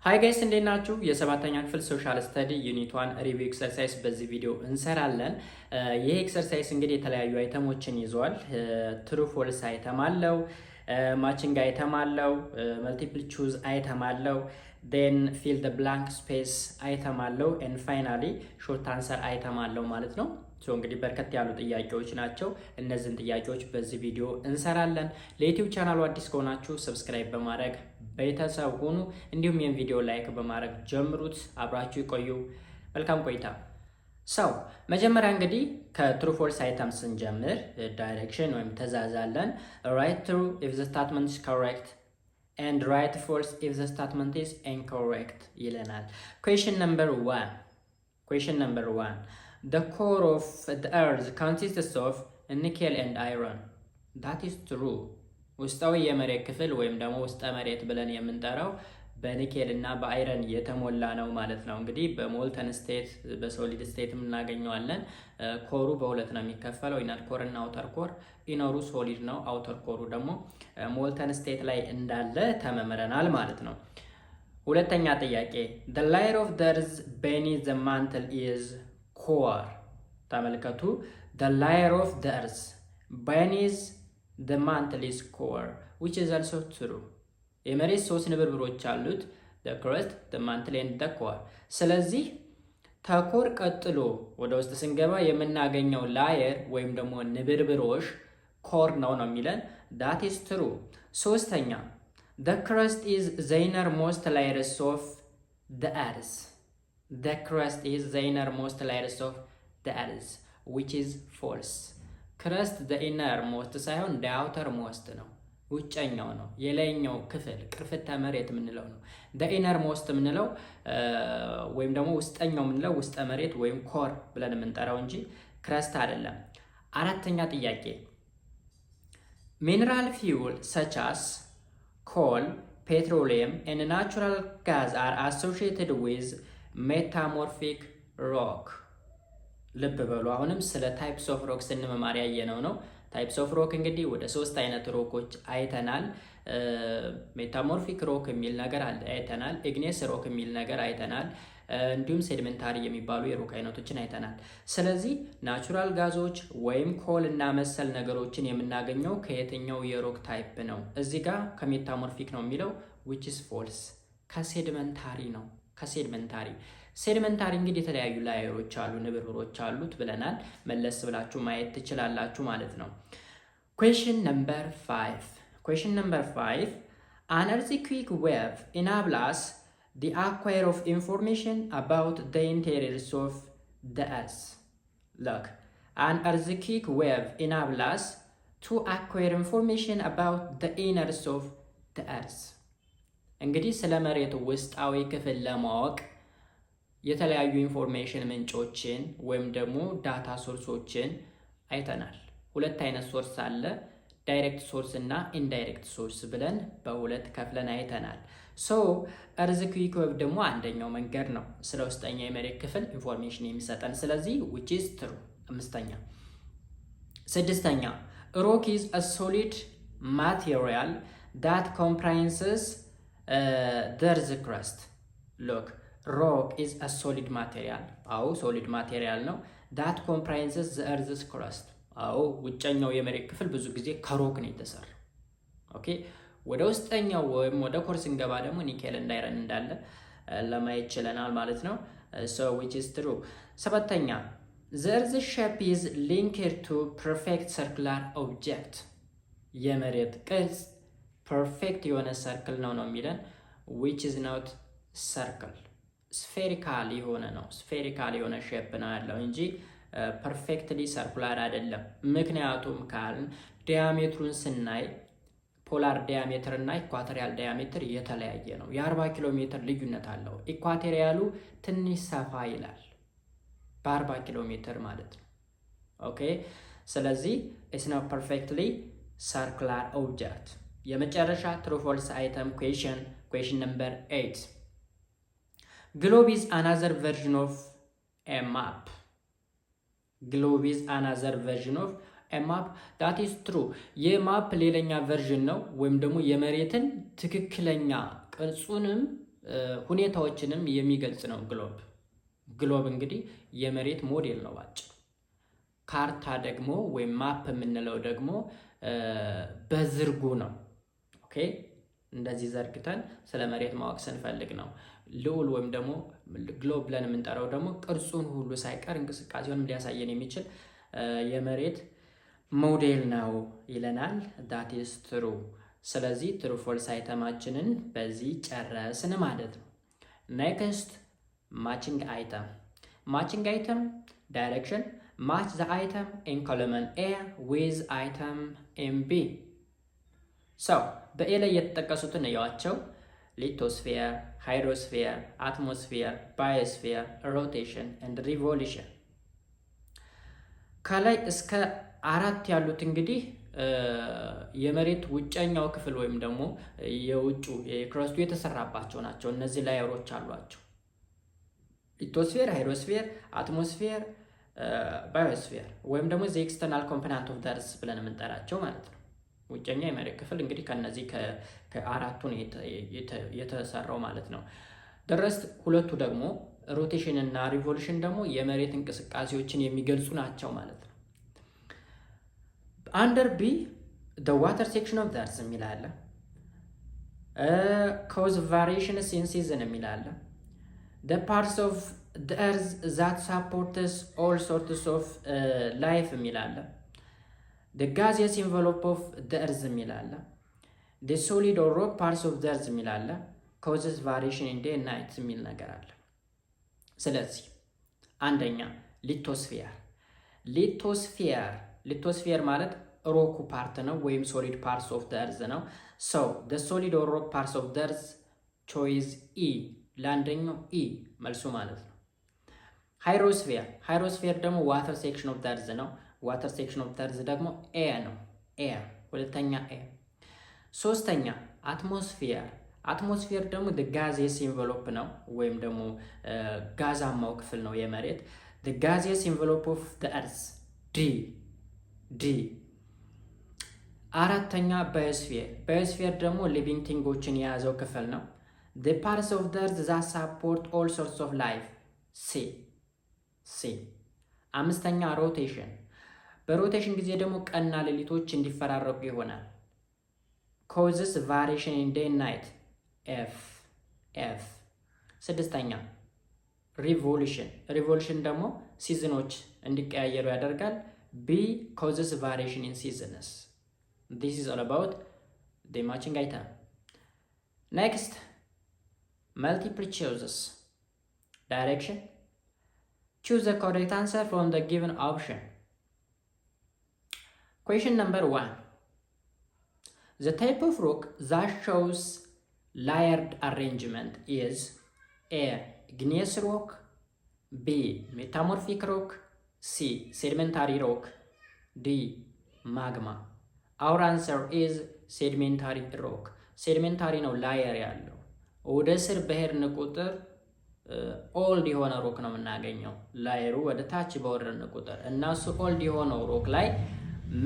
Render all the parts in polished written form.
ሃይ ጋይስ እንዴት ናችሁ? የሰባተኛ ክፍል ሶሻል ስተዲ ዩኒት 1 ሪቪው ኤክሰርሳይዝ በዚህ ቪዲዮ እንሰራለን። ይሄ ኤክሰርሳይዝ እንግዲህ የተለያዩ አይተሞችን ይዟል። ትሩ ፎልስ አይተም አለው፣ ማቺንግ አይተም አለው፣ መልቲፕል ቹዝ አይተም አለው፣ ዴን ፊል ደ ብላንክ ስፔስ አይተም አለው፣ ኤንድ ፋይናሊ ሾርት አንሰር አይተም አለው ማለት ነው። እንግዲህ በርከት ያሉ ጥያቄዎች ናቸው። እነዚህን ጥያቄዎች በዚህ ቪዲዮ እንሰራለን። ለዩቲዩብ ቻናሉ አዲስ ከሆናችሁ ሰብስክራይብ በማድረግ ቤተሰብ ሁኑ። እንዲሁም ይህን ቪዲዮ ላይክ በማድረግ ጀምሩት። አብራችሁ ይቆዩ። መልካም ቆይታ። መጀመሪያ እንግዲህ ከትሩ ፎልስ አይተም ስንጀምር ዳይሬክሽን ወይም ትዕዛዝ አለን። ራይት ትሩ ኢፍ ዘ ስታትመንት ኢዝ ኮሬክት ኤንድ ራይት ፎልስ ኢፍ ዘ ስታትመንት ኢዝ ኢንኮሬክት ይለናል። ኩዌስችን ነምበር 1 The core of the earth consists of nickel and iron. That is true. ውስጣዊ የመሬት ክፍል ወይም ደግሞ ውስጠ መሬት ብለን የምንጠራው በኒኬል እና በአይረን የተሞላ ነው ማለት ነው። እንግዲህ በሞልተን ስቴት በሶሊድ ስቴት እናገኘዋለን። ኮሩ በሁለት ነው የሚከፈለው፣ ኢነር ኮር እና አውተር ኮር። ኢነሩ ሶሊድ ነው፣ አውተር ኮሩ ደግሞ ሞልተን ስቴት ላይ እንዳለ ተመምረናል ማለት ነው። ሁለተኛ ጥያቄ The layer of the earth beneath the mantle is core. ተመልከቱ። The layer of the earth beneath the mantle is core, which is also true. የመሬት ሶስት ንብርብሮች አሉት፣ the crust, the mantle and the core። ስለዚህ ተኮር ቀጥሎ ወደ ውስጥ ስንገባ የምናገኘው ላየር ወይም ደግሞ ንብርብሮች ኮር ነው የሚለን። that is true። ሶስተኛ the crust is the innermost layers of the earth. The crust is the innermost layers of the earth, which is false. crust the innermost ሳይሆን the outermost ነው፣ ውጨኛው ነው፣ የላይኛው ክፍል ቅርፍተ መሬት የምንለው ነው። the innermost የምንለው ወይም ደግሞ ውስጠኛው የምንለው ውስጠ መሬት ወይም ኮር ብለን የምንጠራው እንጂ crust አይደለም። አራተኛ ጥያቄ mineral fuel such as coal, petroleum and natural gas are associated with ሜታሞርፊክ ሮክ። ልብ በሉ። አሁንም ስለ ታይፕስ ኦፍ ሮክ ስንመማር ያየነው ነው። ታይፕስ ኦፍ ሮክ እንግዲህ ወደ 3 አይነት ሮኮች አይተናል። ሜታሞርፊክ ሮክ የሚል ነገር አይተናል። ኢግኔስ ሮክ የሚል ነገር አይተናል። እንዲሁም ሴዲሜንታሪ የሚባሉ የሮክ አይነቶችን አይተናል። ስለዚህ ናቹራል ጋዞች ወይም ኮል እና መሰል ነገሮችን የምናገኘው ከየትኛው የሮክ ታይፕ ነው? እዚህ ጋር ከሜታሞርፊክ ነው የሚለው which is false። ከሴዲሜንታሪ ነው። ሴዲሜንታሪ እንግዲህ የተለያዩ ላየሮች አሉ፣ ንብርብሮች አሉት ብለናል። መለስ ብላችሁ ማየት ትችላላችሁ ማለት ነው። Question number 5 An earthquake wave enables the acquire of information about the interiors of the earth. Look, an earthquake wave enables to acquire information about the inners of the earth. እንግዲህ ስለ መሬቱ ውስጣዊ ክፍል ለማወቅ የተለያዩ ኢንፎርሜሽን ምንጮችን ወይም ደግሞ ዳታ ሶርሶችን አይተናል። ሁለት አይነት ሶርስ አለ፣ ዳይሬክት ሶርስ እና ኢንዳይሬክት ሶርስ ብለን በሁለት ከፍለን አይተናል። እርዝክዊክ ዌቭ ደግሞ አንደኛው መንገድ ነው ስለ ውስጠኛው የመሬት ክፍል ኢንፎርሜሽን የሚሰጠን። ስለዚህ which is true። 5ኛ 6ኛ rock is a solid material that comprises the earth crust. Look, rock is a solid material. አዎ ሶሊድ ማቴሪያል ነው። that comprises the earth's crust. አዎ ውጨኛው የመሬት ክፍል ብዙ ጊዜ ከሮክ ነው የተሰራ። ኦኬ፣ ወደ ውስጠኛው ወይም ወደ ኮር ስንገባ ደግሞ ኒኬል እና አይረን እንዳለ ለማየት ችለናል ማለት ነው። which is true። 7ኛ the earth's shape is linked to perfect circular object. የመሬት ቅርጽ ፐርፌክት የሆነ ሰርክል ነው የሚለን which is not circle። ስፌሪካል የሆነ ነው፣ ስፌሪካል የሆነ ሼፕ ነው ያለው እንጂ ፐርፌክትሊ ሰርኩላር አይደለም። ምክንያቱም ካልን ዲያሜትሩን ስናይ ፖላር ዲያሜትር እና ኢኳቶሪያል ዲያሜትር የተለያየ ነው። የ40 ኪሎ ሜትር ልዩነት አለው። ኢኳቶሪያሉ ትንሽ ሰፋ ይላል በ40 ኪሎ ሜትር ማለት ነው። ኦኬ፣ ስለዚህ it's not perfectly circular object። የመጨረሻ true false item question number 8 globe is another version of a map. Globe is another version of a map. That is true። የማፕ ሌላኛ ቨርዥን ነው ወይም ደግሞ የመሬትን ትክክለኛ ቅርጹንም ሁኔታዎችንም የሚገልጽ ነው ግሎብ። ግሎብ እንግዲህ የመሬት ሞዴል ነው ባጭሩ። ካርታ ደግሞ ወይም ማፕ የምንለው ደግሞ በዝርጉ ነው። ኦኬ እንደዚህ ዘርግተን ስለ መሬት ማወቅ ስንፈልግ ነው። ልዑል ወይም ደግሞ ግሎብ ብለን የምንጠራው ደግሞ ቅርጹን ሁሉ ሳይቀር እንቅስቃሴውንም ሊያሳየን የሚችል የመሬት ሞዴል ነው ይለናል። ዳት ኢዝ ትሩ። ስለዚህ ትሩ ፎልስ አይተማችንን በዚህ ጨረስን ማለት ነው። ኔክስት ማቺንግ አይተም። ማቺንግ አይተም ዳይሬክሽን match the item in column A with item in B. So በኤ ላይ የተጠቀሱትን እያዋቸው ሊቶስፌር፣ ሃይድሮስፌር፣ አትሞስፌር፣ ባዮስፌር፣ ሮቴሽን and revolution። ከላይ እስከ 4 ያሉት እንግዲህ የመሬት ውጨኛው ክፍል ወይም ደግሞ የውጩ የክረስቱ የተሰራባቸው ናቸው። እነዚህ ላየሮች አሏቸው። ሊቶስፌር፣ ሃይድሮስፌር፣ አትሞስፌር፣ ባዮስፌር ወይም ደግሞ ዘ ኤክስተርናል ኮምፖነንት ኦፍ ዘ እርዝ ብለን የምንጠራቸው ማለት ነው። ውጨኛ የመሬት ክፍል እንግዲህ ከነዚህ ከአራቱ ነው የተሰራው ማለት ነው። ደረስት ሁለቱ ደግሞ ሮቴሽን እና ሪቮሉሽን ደግሞ የመሬት እንቅስቃሴዎችን የሚገልጹ ናቸው ማለት ነው። አንደር ቢ the water section of the earth የሚል አለ። cause variations in season የሚል አለ። the parts of the earth that supports all sorts of life የሚል አለ። the gaseous envelope of the earth የሚል አለ። the solid or rock parts of the earth የሚል አለ። causes variation in day and night የሚል ነገር አለ። ስለዚህ አንደኛ ሊቶስፌር ማለት ሮኩ ፓርት ነው ወይም ሶሊድ ፓርትስ ኦፍ ዘ እርዝ ነው። ሶ the solid or rock parts of the earth choice E ለአንደኛው E መልሱ ማለት ነው። ሃይድሮስፌር ደግሞ ዋተር ሴክሽን ኦፍ ዘ እርዝ ነው። ዋተር ሴክሽን ኦፍ ዘ እርዝ ደግሞ ኤ ነው። ሁለተኛ ኤ። ሶስተኛ አትሞስፌር ደግሞ the gaseous envelope ነው ወይም ደግሞ ጋዛማው ክፍል ነው የመሬት። the gaseous envelope of the earth ዲ። አራተኛ ባዮስፌር ደግሞ ሊቪንግ ቲንጎችን የያዘው ክፍል ነው። the parts of the earth that support all sorts of life ሲ። አምስተኛ ሮቴሽን። በሮቴሽን ጊዜ ደግሞ ቀንና ሌሊቶች እንዲፈራረቁ ይሆናል። causes variation in day and night ኤፍ። ስድስተኛ ሪቮሉሽን ደግሞ ሲዝኖች እንዲቀያየሩ ያደርጋል። ቢ causes variation in seasons. This is all about the matching item. Next, multiple choices. Direction. Choose the correct answer from the given option. Question number 1. The type of rock that shows layered arrangement is A. igneous rock, B. metamorphic rock, C. sedimentary rock, D. magma. Our answer is sedimentary rock. sedimentary ነው ላየር ያለው። ወደ ስር በሄድን ቁጥር ኦልድ የሆነ ሮክ ነው የምናገኘው። ላየሩ ወደ ታች በወረድን ቁጥር እና እሱ ኦልድ የሆነው ሮክ ላይ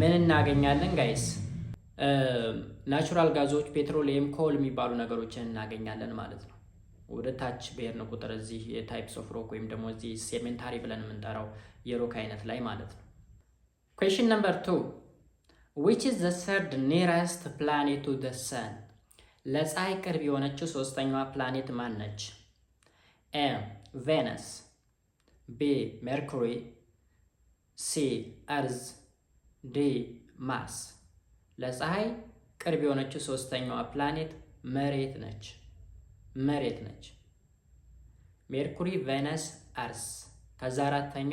ምን እናገኛለን ጋይስ? ናቹራል ጋዞች፣ ፔትሮሊየም፣ ኮል የሚባሉ ነገሮችን እናገኛለን ማለት ነው። ወደ ታች በሄድን ቁጥር እዚህ የታይፕስ ኦፍ ሮክ ወይም ደግሞ እዚህ ሴዲሜንታሪ ብለን የምንጠራው የሮክ አይነት ላይ ማለት ነው። Question number 2. Which is the third nearest planet to the sun? ለፀሐይ ቅርብ የሆነችው ሶስተኛዋ ፕላኔት ማን ነች? A. ቬነስ፣ B. ሜርኩሪ፣ C. እርዝ፣ D. ማርስ። ለፀሐይ ቅርብ የሆነችው ሶስተኛዋ ፕላኔት መሬት ነች። ሜርኩሪ፣ ቬነስ፣ እርዝ። ከዛ አራተኛ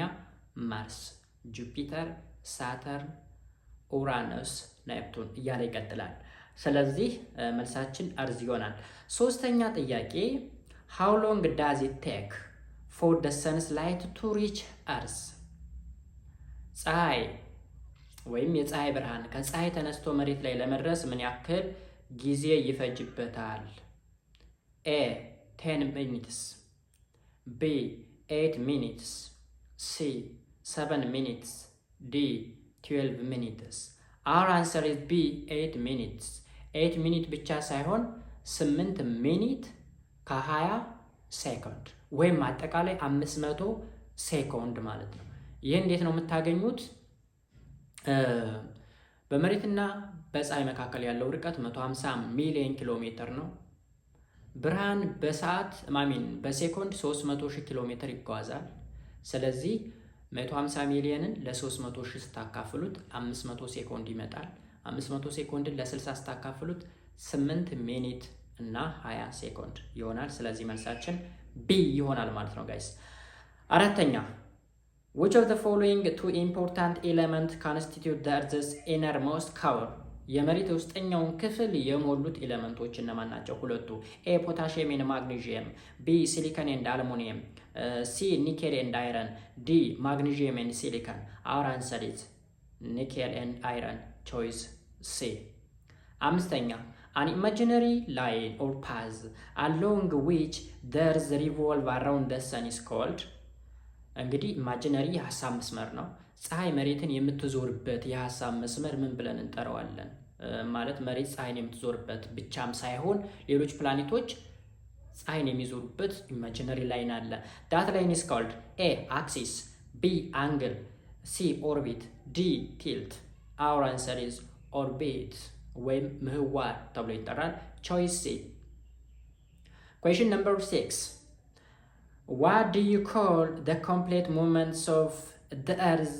ማርስ፣ ጁፒተር፣ ሳተርን፣ ኡራኖስ፣ ኔፕቱን እያለ ይቀጥላል። ስለዚህ መልሳችን እርዝ ይሆናል። ሶስተኛ ጥያቄ how long does it take for the sun's light to reach earth? ፀሐይ ወይም የፀሐይ ብርሃን ከፀሐይ ተነስቶ መሬት ላይ ለመድረስ ምን ያክል ጊዜ ይፈጅበታል? A. 10 minutes, B. 8 minutes, C. 7 minutes, D. 12 minutes. Our answer is B. 8 minutes. 8 minutes ብቻ ሳይሆን 8 ሚኒት ከ20 ሴኮንድ ወይም አጠቃላይ 500 ሴኮንድ ማለት ነው። ይህ እንዴት ነው የምታገኙት? በመሬትና በፀሐይ መካከል ያለው ርቀት 150 ሚሊዮን ኪሎ ሜትር ነው። ብርሃን በሴኮንድ 300 ሺህ ኪሎ ሜትር ይጓዛል። ስለዚህ 150 ሚሊዮንን ለ300 ሺህ ስታካፍሉት 500 ሴኮንድ ይመጣል። 500 ሴኮንድን ለ60 ስታካፍሉት 8 ሚኒት እና 20 ሴኮንድ ይሆናል። ስለዚህ መልሳችን ቢ ይሆናል ማለት ነው ጋይስ። አራተኛ which of the following two important elements constitute the earth's innermost core? የመሬት ውስጠኛውን ክፍል የሞሉት ኤሌመንቶች እነማን ናቸው? ሁለቱ ኤ ፖታሽየም ኤንድ ማግኔዥየም፣ ቢ ሲሊከን ኤንድ አልሙኒየም፣ ሲ ኒኬል ኤንድ አይረን፣ ዲ ማግኔዥየም ኤንድ ሲሊከን። አወር አንሰር ኢዝ ኒኬል ኤንድ አይረን። ቾይስ ሲ። አምስተኛ an imaginary line or path along which the earth revolves around the sun is called? እንግዲህ ኢማጂነሪ የሀሳብ መስመር ነው። ፀሐይ መሬትን የምትዞርበት የሀሳብ መስመር ምን ብለን እንጠራዋለን? ማለት መሬት ፀሐይን የምትዞርበት ብቻም ሳይሆን ሌሎች ፕላኔቶች ፀሐይን የሚዞሩበት ኢማጂነሪ ላይን አለ። ዳት ላይን ኢዝ ኮልድ ኤ አክሲስ፣ ቢ አንግል፣ ሲ ኦርቢት፣ ዲ ቲልት። አወር አንሰር ኢዝ ኦርቢት ወይም ምህዋር ተብሎ ይጠራል። ቾይስ ሲ። ኩዌሽን ነምበር 6 what do you call the complete movements of the earth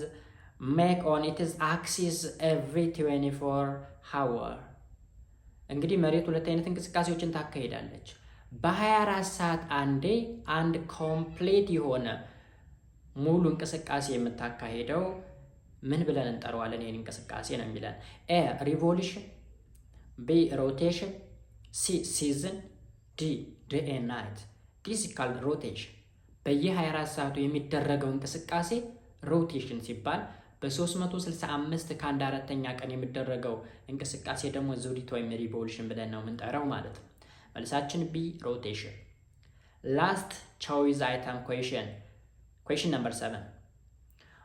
make on its axis every 24 hours? እንግዲህ መሬት ሁለት አይነት እንቅስቃሴዎችን ታካሂዳለች። በ24 ሰዓት አንዴ አንድ ኮምፕሌት የሆነ ሙሉ እንቅስቃሴ የምታካሂደው ምን ብለን እንጠራዋለን? ይህን እንቅስቃሴ ነው የሚለን። ኤ ሪቮሉሽን፣ ቢ ሮቴሽን፣ ሲ ሲዝን፣ ዲ ዴይ ኤንድ ናይት። ዲስ ኢዝ ኮልድ ሮቴሽን። በየ24 ሰዓቱ የሚደረገው እንቅስቃሴ ሮቴሽን ሲባል በ365 ከአንድ አራተኛ ቀን የሚደረገው እንቅስቃሴ ደግሞ ዙሪት ወይም ሪቮሉሽን ብለን ነው የምንጠራው ማለት ነው። መልሳችን ቢ ሮቴሽን። ላስት ቾይስ አይተም ኩዌሽን ነምበር 7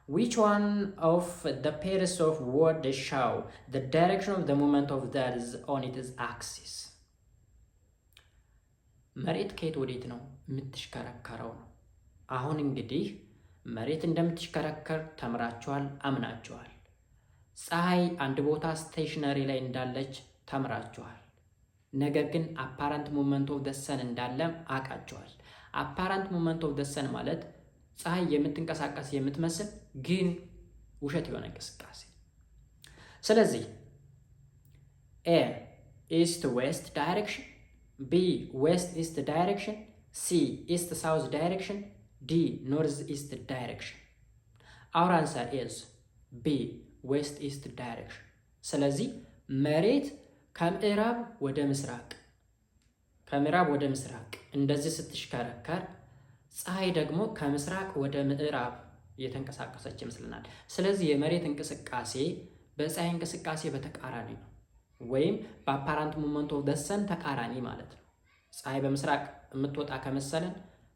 which one of the pairs of words show the direction of the movement of the earth on its axis? መሬት ከየት ወዴት ነው የምትሽከረከረው ነው። አሁን እንግዲህ መሬት እንደምትሽከረከር ተምራችኋል፣ አምናችኋል። ፀሐይ አንድ ቦታ ስቴሽነሪ ላይ እንዳለች ተምራችኋል። ነገር ግን አፓራንት ሙቭመንት ኦፍ ዘ ሰን እንዳለ አውቃችኋል። አፓራንት ሙቭመንት ኦፍ ዘ ሰን ማለት ፀሐይ የምትንቀሳቀስ የምትመስል ግን ውሸት የሆነ እንቅስቃሴ። ስለዚህ ኤ ኢስት ዌስት ዳይሬክሽን፣ ቢ ዌስት ኢስት ዳይሬክሽን፣ ሲ ኢስት ሳውዝ ዳይሬክሽን፣ ዲ ኖርዝ ኢስት ዳይሬክሽን። አወር አንሰር ኢዝ ቢ ዌስት ኢስት ዳይሬክሽን። ስለዚህ መሬት ከምዕራብ ወደ ምስራቅ እንደዚህ ስትሽከረከር፣ ፀሐይ ደግሞ ከምስራቅ ወደ ምዕራብ እየተንቀሳቀሰች ይመስልናል። ስለዚህ የመሬት እንቅስቃሴ በፀሐይ እንቅስቃሴ በተቃራኒ ነው፣ ወይም በአፓራንት ሙቭመንት ኦፍ ዘ ሰን ተቃራኒ ማለት ነው። ፀሐይ በምስራቅ የምትወጣ ከመሰለን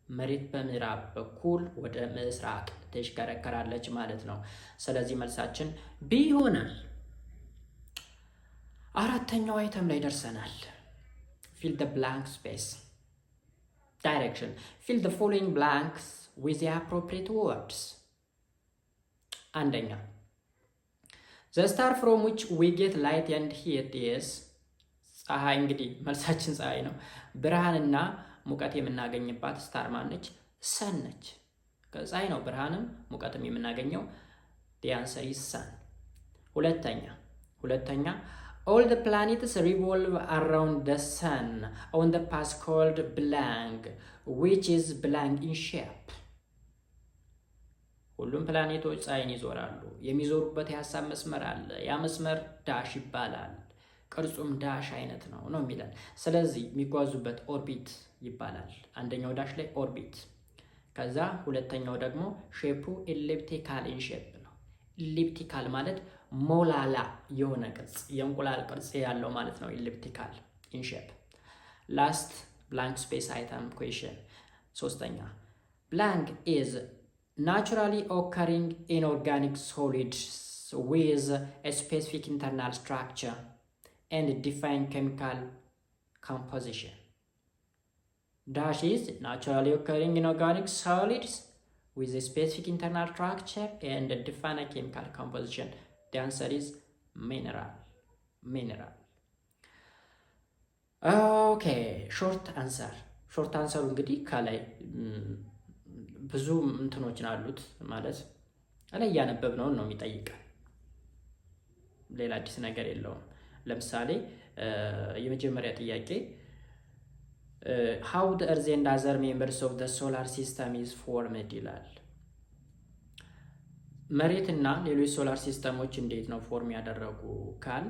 መሬት በምዕራብ በኩል ወደ ምስራቅ ትሽከረከራለች ማለት ነው። ስለዚህ መልሳችን ቢ ይሆናል። አራተኛው አይተም ላይ ደርሰናል። fill the blank space. Direction. Fill the following blanks with the appropriate words. አንደኛ the star from which we get light and heat is ፀሐይ። እንግዲህ መልሳችን ፀሐይ ነው። ብርሃንና ሙቀት የምናገኝባት ስታር ማነች? ሰን ነች። ከፀሐይ ነው ብርሃንም ሙቀትም የምናገኘው። the answer is sun። ሁለተኛ all the planets revolve around the sun on the path called blank which is blank in shape. ሁሉም ፕላኔቶች ፀሐይን ይዞራሉ። የሚዞሩበት የሀሳብ መስመር አለ። ያ መስመር ዳሽ ይባላል። ቅርጹም ዳሽ አይነት ነው የሚለን። ስለዚህ የሚጓዙበት ኦርቢት ይባላል። አንደኛው ዳሽ ላይ ኦርቢት፣ ከዛ ሁለተኛው ደግሞ ሼፑ ኤሊፕቲካል ኢን ሼፕ ነው። ኤሊፕቲካል ማለት ሞላላ የሆነ ቅርጽ፣ የእንቁላል ቅርጽ ያለው ማለት ነው። ኤሊፕቲካል ኢን ሼፕ። ላስት ብላንክ ስፔስ አይተም ኩዌሽን። ሶስተኛ ብላንክ ኢዝ naturally occurring inorganic solids with a specific internal structure and defined chemical composition. dash is naturally occurring inorganic solids with a specific internal structure and a defined chemical composition. The answer is mineral. ኦኬ ሾርት አንሰሩ እንግዲህ ከላይ ብዙ እንትኖችን አሉት ማለት ላይ እያነበብነውን ነው የሚጠይቀን። ሌላ አዲስ ነገር የለውም። ለምሳሌ የመጀመሪያ ጥያቄ how the earth and other members of the solar system is formed ይላል። መሬትና ሌሎች ሶላር ሲስተሞች እንዴት ነው ፎርም ያደረጉ ካል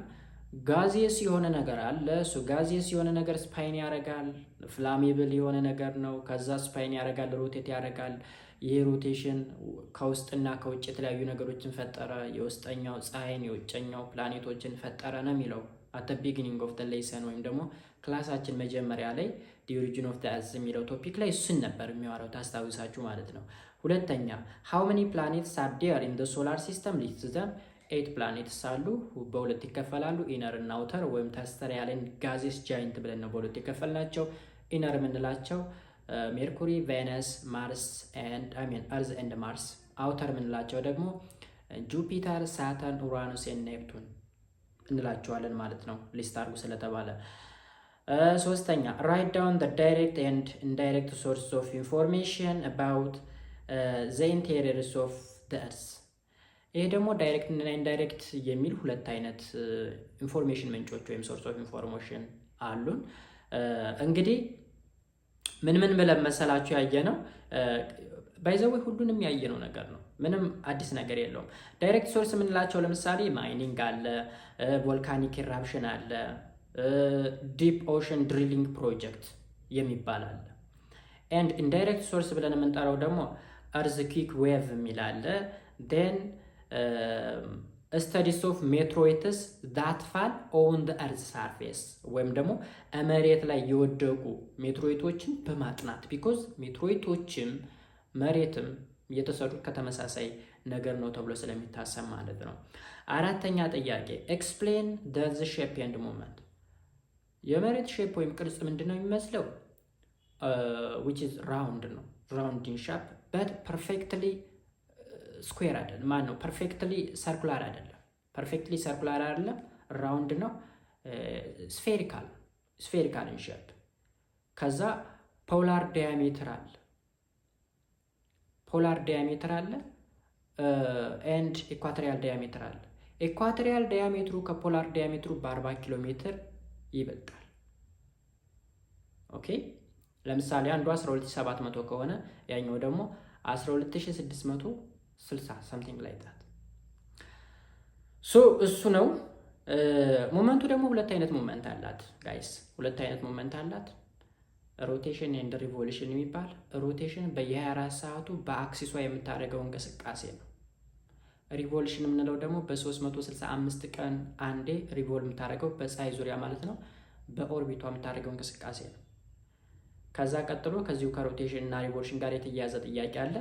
ጋዚየስ የሆነ ነገር አለ። እሱ ጋዚየስ የሆነ ነገር ስፓይን ያደርጋል። ፍላሜብል የሆነ ነገር ነው። ከዛ ስፓይን ያደርጋል፣ ሮቴት ያደርጋል። ይሄ ሮቴሽን ከውስጥና ከውጭ የተለያዩ ነገሮችን ፈጠረ። የውስጠኛው ፀሐይን፣ የውጨኛው ፕላኔቶችን ፈጠረ ነው የሚለው አት ቢጊኒንግ ኦፍ ዘ ሌሰን ወይም ደግሞ ክላሳችን መጀመሪያ ላይ ዲ ኦሪጂን ኦፍ ዘ እርዝ የሚለው ቶፒክ ላይ እሱን ነበር የሚያወራው ታስታውሳችሁ ማለት ነው። ሁለተኛ how many planets are there in the solar system lists them 8 ፕላኔትስ አሉ። በሁለት ይከፈላሉ። ኢነር እና አውተር ወይም ተርስተሪያል ጋዜስ ጃይንት ብለን ነው በሁለት የከፈልናቸው። ኢነር የምንላቸው ሜርኩሪ፣ ቬነስ፣ ማርስ ኤንድ እርዝ ኤንድ ማርስ። አውተር የምንላቸው ደግሞ ጁፒተር፣ ሳተርን፣ ኡራኑስ ኤንድ ኔፕቱን እንላቸዋለን ማለት ነው ሊስት አድርጉ ስለተባለ። ሶስተኛ ራይት ዳውን ዘ ዳይሬክት ኤንድ ኢንዳይሬክት ሶርስ ኦፍ ኢንፎርሜሽን አባውት ዘ ኢንቴሪየርስ ኦፍ ዘ እርዝ። ይሄ ደግሞ ዳይሬክት እና ኢንዳይሬክት የሚል ሁለት አይነት ኢንፎርሜሽን ምንጮች ወይም ሶርስ ኦፍ ኢንፎርሜሽን አሉን። እንግዲህ ምን ብለን መሰላችሁ ያየነው ባይዘዌ ሁሉንም ያየነው ነገር ነው። ምንም አዲስ ነገር የለውም። ዳይሬክት ሶርስ የምንላቸው ለምሳሌ ማይኒንግ አለ፣ ቮልካኒክ ኢራፕሽን አለ፣ ዲፕ ኦሽን ድሪሊንግ ፕሮጀክት የሚባል አለ። ኤንድ ኢንዳይሬክት ሶርስ ብለን የምንጠራው ደግሞ እርዝኩዊክ ዌቭ የሚል አለ። ዴን ስተዲስ ኦፍ ሜትሮይትስ ዛት ፋል ኦን ዘ እርዝ ሳርፌስ ወይም ደግሞ መሬት ላይ የወደቁ ሜትሮይቶችን በማጥናት ቢኮዝ ሜትሮይቶችም መሬትም የተሰሩት ከተመሳሳይ ነገር ነው ተብሎ ስለሚታሰብ ማለት ነው። አራተኛ ጥያቄ ኤክስፕሌን ዘ እርዝ ሼፕ ኤንድ ሙቭመንት። የመሬት ሼፕ ወይም ቅርጽ ምንድን ነው የሚመስለው? which is round ነው round in shape but perfectly ስኩዌር አይደለም። ማን ነው ፐርፌክትሊ ሰርኩላር አይደለም። ፐርፌክትሊ ሰርኩላር አይደለም፣ ራውንድ ነው። ስፌሪካል ኢን ሼፕ። ከዛ ፖላር ዲያሜትር አለ ኤንድ ኢኳቶሪያል ዲያሜትር አለ። ኢኳቶሪያል ዲያሜትሩ ከፖላር ዲያሜትሩ በ40 ኪሎ ሜትር ይበልጣል። ኦኬ ለምሳሌ አንዱ 12700 ከሆነ ያኛው ደግሞ 12660 something like that። እሱ ነው። ሞመንቱ ደግሞ ሁለት አይነት ሞመንት አላት ጋይስ፣ ሁለት አይነት ሞመንት አላት። ሮቴሽን ኤንድ ሪቮሉሽን የሚባል ሮቴሽን በየ24 ሰዓቱ በአክሲሷ የምታደርገው እንቅስቃሴ ነው። ሪቮሉሽን የምንለው ደግሞ በ365 ቀን አንዴ ሪቮልቭ የምታደርገው በፀሐይ ዙሪያ ማለት ነው፣ በኦርቢቷ የምታደርገው እንቅስቃሴ ነው። ከዛ ቀጥሎ ከዚሁ ከሮቴሽን እና ሪቮሉሽን ጋር የተያያዘ ጥያቄ አለ።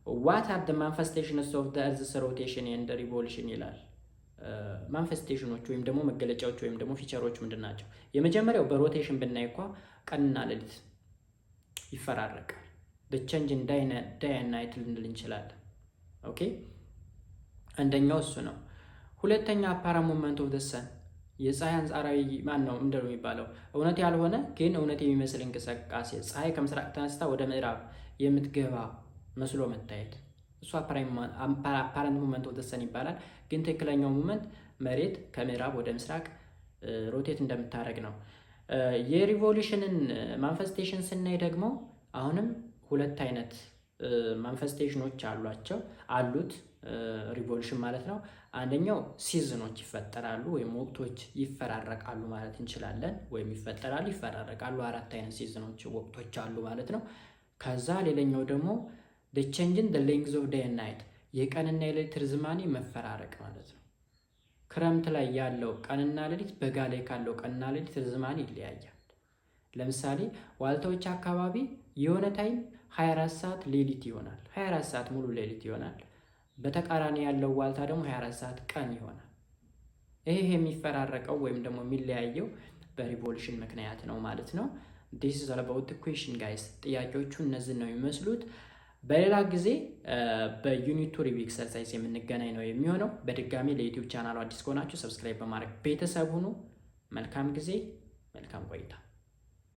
what are the manifestations of the earth's rotation and revolution ይላል። ማንፌስቴሽኖች ወይም ደግሞ መገለጫዎች ወይም ደግሞ ፊቸሮች ምንድን ናቸው? የመጀመሪያው በሮቴሽን ብናይ እንኳ ቀንና ሌሊት ይፈራረቃል። the change in day and night ልንል እንችላለን። ኦኬ አንደኛው እሱ ነው። ሁለተኛ apparent movement of the sun የፀሐይ አንጻራዊ ነው ምንድነው የሚባለው? እውነት ያልሆነ ግን እውነት የሚመስል እንቅስቃሴ። ፀሐይ ከምስራቅ ተነስታ ወደ ምዕራብ የምትገባ መስሎ መታየት፣ እሱ አፓረንት ሙቭመንት ኦፍ ዘ ሰን ይባላል። ግን ትክክለኛው ሙቭመንት መሬት ከምዕራብ ወደ ምስራቅ ሮቴት እንደምታደርግ ነው። የሪቮሉሽንን ማንፌስቴሽን ስናይ ደግሞ አሁንም ሁለት አይነት ማንፌስቴሽኖች አሉት ሪቮሉሽን ማለት ነው። አንደኛው ሲዝኖች ይፈጠራሉ ወይም ወቅቶች ይፈራረቃሉ ማለት እንችላለን። ወይም ይፈራረቃሉ። 4 አይነት ሲዝኖች ወቅቶች አሉ ማለት ነው። ከዛ ሌላኛው ደግሞ the change in the length of day and night የቀንና የሌሊት ርዝማኔ መፈራረቅ ማለት ነው። ክረምት ላይ ያለው ቀንና ሌሊት በጋ ላይ ካለው ቀንና ሌሊት ርዝማኔ ይለያያል። ለምሳሌ ዋልታዎች አካባቢ የሆነ ታይም 24 ሰዓት ሌሊት ይሆናል፣ 24 ሰዓት ሙሉ ሌሊት ይሆናል። በተቃራኒ ያለው ዋልታ ደግሞ 24 ሰዓት ቀን ይሆናል። ይሄ የሚፈራረቀው ወይም ደግሞ የሚለያየው በሪቮሉሽን ምክንያት ነው ማለት ነው። this is all about the question guys ጥያቄዎቹ እነዚህ ነው የሚመስሉት በሌላ ጊዜ በዩኒት 2 ሪቪው ኤክሰርሳይዝ የምንገናኝ ነው የሚሆነው በድጋሚ ለዩቲዩብ ቻናሉ አዲስ ከሆናችሁ ሰብስክራይብ በማድረግ ቤተሰብ ሁኑ መልካም ጊዜ መልካም ቆይታ